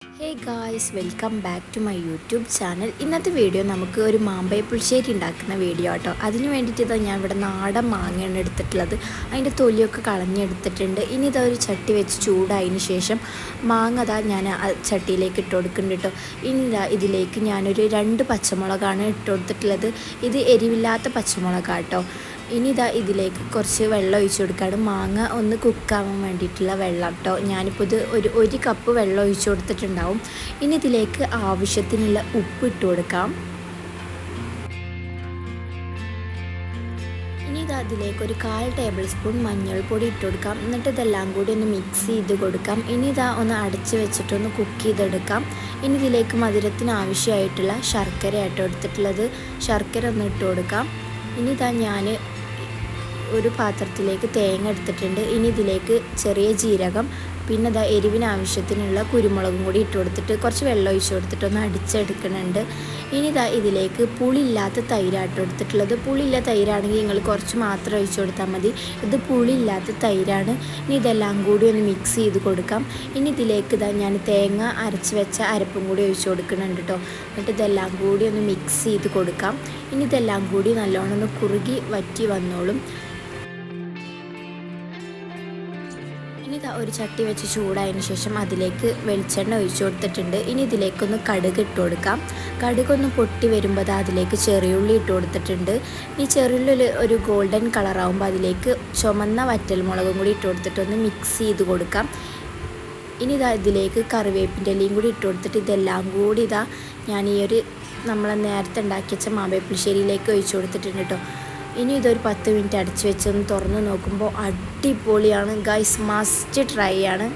Hey guys, welcome back to my YouTube channel. ഇന്നത്തെ video നമുക്ക് ഒരു മാമ്പഴ പുളിശ്ശേരി ഉണ്ടാക്കുന്ന വീഡിയോ കേട്ടോ. അതിന് വേണ്ടിയിട്ട് ഞാൻ ഇവിടെ നാടൻ മാങ്ങയാണ് എടുത്തിട്ടുള്ളത്. അതിൻ്റെ തൊലിയൊക്കെ കളഞ്ഞെടുത്തിട്ടുണ്ട്. ഇനി ഇതാ ഒരു ചട്ടി വെച്ച് ചൂടായതിന് ശേഷം മാങ്ങ ഞാൻ ചട്ടിയിലേക്ക് ഇട്ട് കൊടുക്കുന്നുണ്ട് കേട്ടോ. ഇനി ഇതിലേക്ക് ഞാനൊരു 2 പച്ചമുളകാണ് ഇട്ട് കൊടുത്തിട്ടുള്ളത്. ഇത് എരിവില്ലാത്ത പച്ചമുളകാണ് കേട്ടോ. ഇനി ഇതിലേക്ക് കുറച്ച് വെള്ളം ഒഴിച്ച് കൊടുക്കുകയാണ്. മാങ്ങ ഒന്ന് കുക്കാവാൻ വേണ്ടിയിട്ടുള്ള വെള്ളം കേട്ടോ. ഞാനിപ്പോൾ ഇത് ഒരു കപ്പ് വെള്ളം ഒഴിച്ച് കൊടുത്തിട്ടുണ്ടാവും. ഇനി ഇതിലേക്ക് ആവശ്യത്തിനുള്ള ഉപ്പ് ഇട്ട് കൊടുക്കാം. ഇനി അതിലേക്ക് ഒരു 1/4 ടേബിൾ സ്പൂൺ മഞ്ഞൾപ്പൊടി ഇട്ട് കൊടുക്കാം. എന്നിട്ട് ഇതെല്ലാം കൂടി ഒന്ന് മിക്സ് ചെയ്ത് കൊടുക്കാം. ഇനി ഒന്ന് അടച്ച് വെച്ചിട്ടൊന്ന് കുക്ക് ചെയ്തെടുക്കാം. ഇനി ഇതിലേക്ക് മധുരത്തിന് ആവശ്യമായിട്ടുള്ള ശർക്കര ആയിട്ട് എടുത്തിട്ടുള്ളത്. ശർക്കര ഒന്ന് ഇട്ട് കൊടുക്കാം. ഇനി ഞാൻ ഒരു പാത്രത്തിലേക്ക് തേങ്ങ എടുത്തിട്ടുണ്ട്. ഇനി ഇതിലേക്ക് ചെറിയ ജീരകം, പിന്നെ എരിവിന് ആവശ്യത്തിനുള്ള കുരുമുളകും കൂടി ഇട്ട് കൊടുത്തിട്ട് കുറച്ച് വെള്ളം ഒഴിച്ച് കൊടുത്തിട്ടൊന്ന് അടിച്ചെടുക്കുന്നുണ്ട്. ഇനി ഇതിലേക്ക് പുളിയില്ലാത്ത തൈരായിട്ട് എടുത്തിട്ടുള്ളത്. പുളിയില്ല തൈരാണെങ്കിൽ നിങ്ങൾ കുറച്ച് മാത്രം ഒഴിച്ച് കൊടുത്താൽ മതി. ഇത് പുളിയില്ലാത്ത തൈരാണ്. ഇനി ഇതെല്ലാം കൂടി ഒന്ന് മിക്സ് ചെയ്ത് കൊടുക്കാം. ഇനി ഇതിലേക്ക് ഞാൻ തേങ്ങ അരച്ച് വെച്ച അരപ്പും കൂടി ഒഴിച്ച് കൊടുക്കുന്നുണ്ട് കേട്ടോ. എന്നിട്ട് ഇതെല്ലാം കൂടി ഒന്ന് മിക്സ് ചെയ്ത് കൊടുക്കാം. ഇനി ഇതെല്ലാം കൂടി നല്ലോണം ഒന്ന് കുറുകി വറ്റി വന്നോളും. ഇനി ഒരു ചട്ടി വെച്ച് ചൂടായതിന് ശേഷം അതിലേക്ക് വെളിച്ചെണ്ണ ഒഴിച്ചു കൊടുത്തിട്ടുണ്ട്. ഇനി ഇതിലേക്കൊന്ന് കടുക് ഇട്ട് കൊടുക്കാം. കടുകൊന്ന് പൊട്ടി വരുമ്പോൾ അതിലേക്ക് ചെറിയുള്ളി ഇട്ട് കൊടുത്തിട്ടുണ്ട്. ഈ ചെറിയുള്ളി ഒരു ഗോൾഡൻ കളറാകുമ്പോൾ അതിലേക്ക് ചുമന്ന വറ്റൽമുളകും കൂടി ഇട്ട് കൊടുത്തിട്ടൊന്ന് മിക്സ് ചെയ്ത് കൊടുക്കാം. ഇനി ഇതിലേക്ക് കറിവേപ്പിൻ്റെ ഇലയും കൂടി ഇട്ട് കൊടുത്തിട്ട് ഇതെല്ലാം കൂടി ഞാൻ നമ്മൾ നേരത്തെ ഉണ്ടാക്കി വെച്ച മാമ്പഴ പുളിശ്ശേരിയിലേക്ക് ഒഴിച്ചു കൊടുത്തിട്ടുണ്ട് കേട്ടോ. ഇനി ഇതൊരു 10 മിനിറ്റ് അടച്ച് വെച്ചൊന്ന് തുറന്ന് നോക്കുമ്പോൾ അടിപൊളിയാണ് ഗൈസ്, മസ്റ്റ് ട്രൈ ആണ്.